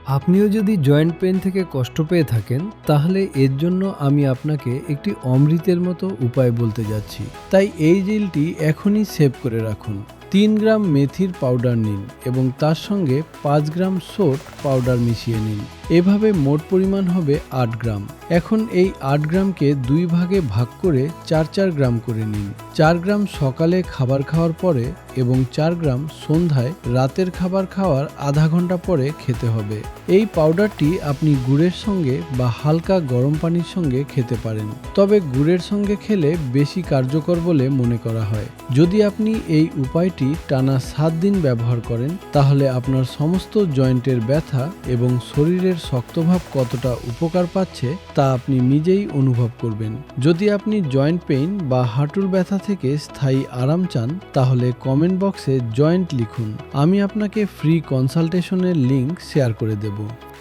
আপনিও যদি joint pain থেকে কষ্ট পেয়ে থাকেন, তাহলে এর জন্য আমি আপনাকে একটি অমৃতের মতো উপায় বলতে যাচ্ছি। তাই এই জেলটি এখনই সেভ করে রাখুন। ৩ গ্রাম মেথির পাউডার নিন এবং তার সঙ্গে ৫ গ্রাম সোট পাউডার মিশিয়ে নিন। এভাবে মোট পরিমাণ হবে ৮ গ্রাম। এখন এই ৮ গ্রামকে ২ ভাগে ভাগ করে ৪ গ্রাম করে নিন। ৪ গ্রাম সকালে খাবার খাওয়ার পরে এবং ৪ গ্রাম সন্ধ্যায় রাতের খাবার খাওয়ার আধা ঘন্টা পরে খেতে হবে। এই পাউডারটি আপনি গুড়ের সঙ্গে বা হালকা গরম পানির সঙ্গে খেতে পারেন, তবে গুড়ের সঙ্গে খেলে বেশি কার্যকর বলে মনে করা হয়। যদি আপনি এই উপায়টি টানা ৭ দিন ব্যবহার করেন, তাহলে আপনার সমস্ত জয়েন্টের ব্যথা এবং শরীরের শক্তভাব কতটা উপকার পাচ্ছে তা আপনি নিজেই অনুভব করবেন। যদি আপনি জয়েন্ট পেইন বা হাঁটুর ব্যথা থেকে স্থায়ী আরাম চান, তাহলে কমেন্ট বক্সে জয়েন্ট লিখুন। আমি আপনাকে ফ্রি কনসালটেশনের লিংক শেয়ার করে দেব।